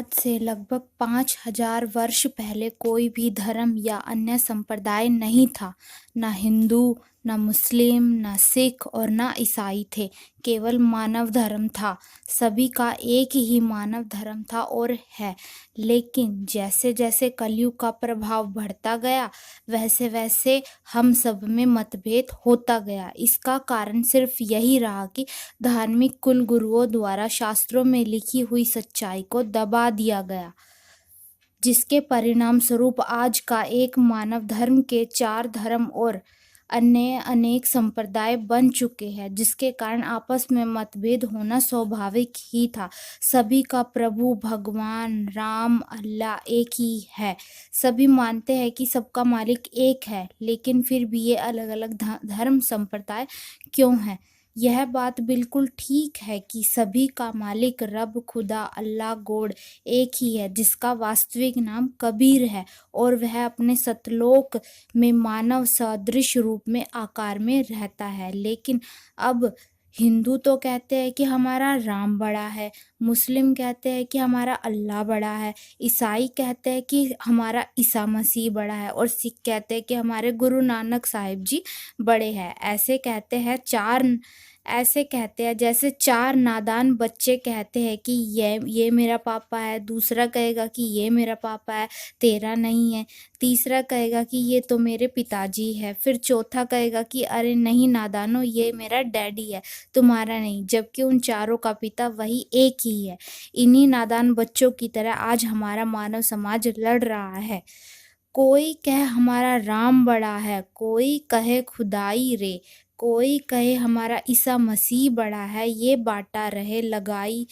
आज से लगभग 5000 वर्ष पहले कोई भी धर्म या अन्य संप्रदाय नहीं था। न हिंदू, न मुस्लिम, न सिख और न ईसाई थे। केवल मानव धर्म था। सभी का एक ही मानव धर्म था और है। लेकिन जैसे जैसे कलयुग का प्रभाव बढ़ता गया, वैसे वैसे हम सब में मतभेद होता गया। इसका कारण सिर्फ यही रहा कि धार्मिक कुल गुरुओं द्वारा शास्त्रों में लिखी हुई सच्चाई को दबा दिया गया, जिसके परिणाम स्वरूप आज का एक मानव धर्म के 4 धर्म और अन्य अनेक संप्रदाय बन चुके हैं, जिसके कारण आपस में मतभेद होना स्वाभाविक ही था। सभी का प्रभु भगवान राम अल्लाह एक ही है। सभी मानते हैं कि सबका मालिक एक है, लेकिन फिर भी ये अलग अलग धर्म संप्रदाय क्यों हैं? यह बात बिल्कुल ठीक है कि सभी का मालिक रब खुदा अल्लाह गॉड एक ही है, जिसका वास्तविक नाम कबीर है और वह अपने सतलोक में मानव सदृश रूप में आकार में रहता है। लेकिन अब हिंदू तो कहते हैं कि हमारा राम बड़ा है, मुस्लिम कहते हैं कि हमारा अल्लाह बड़ा है, ईसाई कहते हैं कि हमारा ईसा मसीह बड़ा है और सिख कहते हैं कि हमारे गुरु नानक साहिब जी बड़े हैं। ऐसे कहते हैं जैसे 4 नादान बच्चे कहते हैं कि ये मेरा पापा है, दूसरा कहेगा कि ये मेरा पापा है, तेरा नहीं है, तीसरा कहेगा कि ये तो मेरे पिताजी है, फिर चौथा कहेगा कि अरे नहीं नादानो, ये मेरा डैडी है, तुम्हारा नहीं, जबकि उन चारों का पिता वही एक ही है। इन्हीं नादान बच्चों की तरह आज हमारा मानव समाज लड़ रहा है। कोई कहे हमारा राम बड़ा है, कोई कहे खुदाई रे, कोई कहे हमारा ईसा मसीह बड़ा है, ये बाटा रहे लगाई।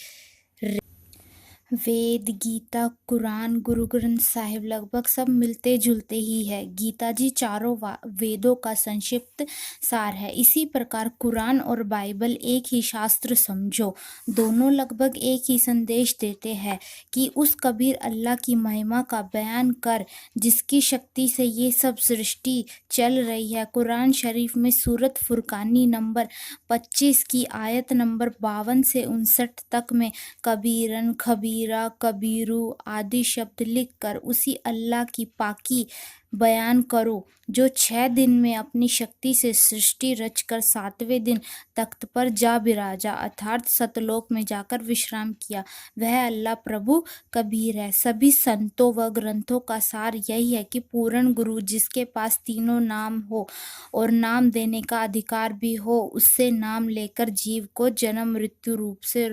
वेद, गीता, कुरान, गुरु ग्रंथ साहिब लगभग सब मिलते जुलते ही है। गीता जी चारों वेदों का संक्षिप्त सार है। इसी प्रकार कुरान और बाइबल एक ही शास्त्र समझो। दोनों लगभग एक ही संदेश देते हैं कि उस कबीर अल्लाह की महिमा का बयान कर, जिसकी शक्ति से ये सब सृष्टि चल रही है। कुरान शरीफ में सूरत फुरकानी नंबर 25 की आयत नंबर 52 से 59 तक में कबीरन, खबीरा, कबीरू आदि शब्द लिखकर उसी अल्लाह की पाकी बयान करो, जो 6 दिन में अपनी शक्ति से सृष्टि रचकर 7वें दिन तख्त पर जा बिराजा, अर्थात सतलोक में जाकर विश्राम किया। वह अल्लाह प्रभु कबीर है। सभी संतों व ग्रंथों का सार यही है कि पूर्ण गुरु, जिसके पास तीनों नाम हो और नाम देने का अधिकार भी हो, उससे नाम लेकर जीव को जन्म मृत्यु रूप से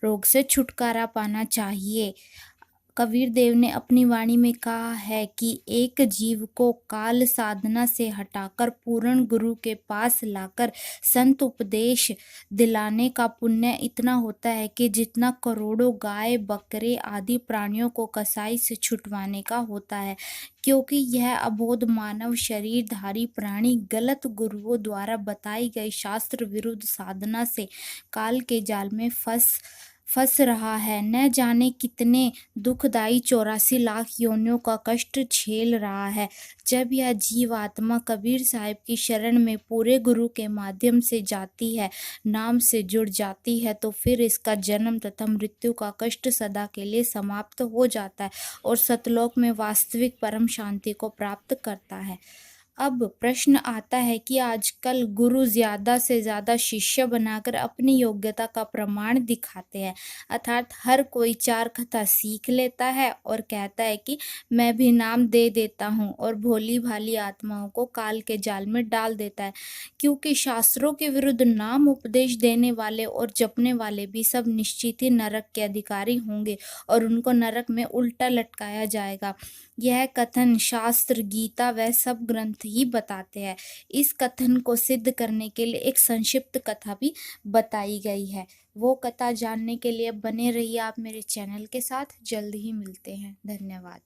रोग से छुटकारा पाना चाहिए। कबीर देव ने अपनी वाणी में कहा है कि एक जीव को काल साधना से हटाकर पूर्ण गुरु के पास लाकर संत उपदेश दिलाने का पुण्य इतना होता है कि जितना करोड़ों गाय बकरे आदि प्राणियों को कसाई से छुटवाने का होता है, क्योंकि यह अबोध मानव शरीरधारी प्राणी गलत गुरुओं द्वारा बताई गई शास्त्र विरुद्ध साधना से काल के जाल में फंस रहा है। न जाने कितने दुखदायी 84 लाख योनियों का कष्ट झेल रहा है। जब यह जीव आत्मा कबीर साहिब की शरण में पूरे गुरु के माध्यम से जाती है, नाम से जुड़ जाती है, तो फिर इसका जन्म तथा मृत्यु का कष्ट सदा के लिए समाप्त हो जाता है और सतलोक में वास्तविक परम शांति को प्राप्त करता है। अब प्रश्न आता है कि आजकल गुरु ज्यादा से ज्यादा शिष्य बनाकर अपनी योग्यता का प्रमाण दिखाते हैं, अर्थात हर कोई 4 कथा सीख लेता है और कहता है कि मैं भी नाम दे देता हूँ और भोली भाली आत्माओं को काल के जाल में डाल देता है, क्योंकि शास्त्रों के विरुद्ध नाम उपदेश देने वाले और जपने वाले भी सब निश्चित ही नरक के अधिकारी होंगे और उनको नरक में उल्टा लटकाया जाएगा। यह कथन शास्त्र, गीता व सब ग्रंथ ही बताते हैं। इस कथन को सिद्ध करने के लिए एक संक्षिप्त कथा भी बताई गई है। वो कथा जानने के लिए बने रहिए आप मेरे चैनल के साथ। जल्द ही मिलते हैं। धन्यवाद।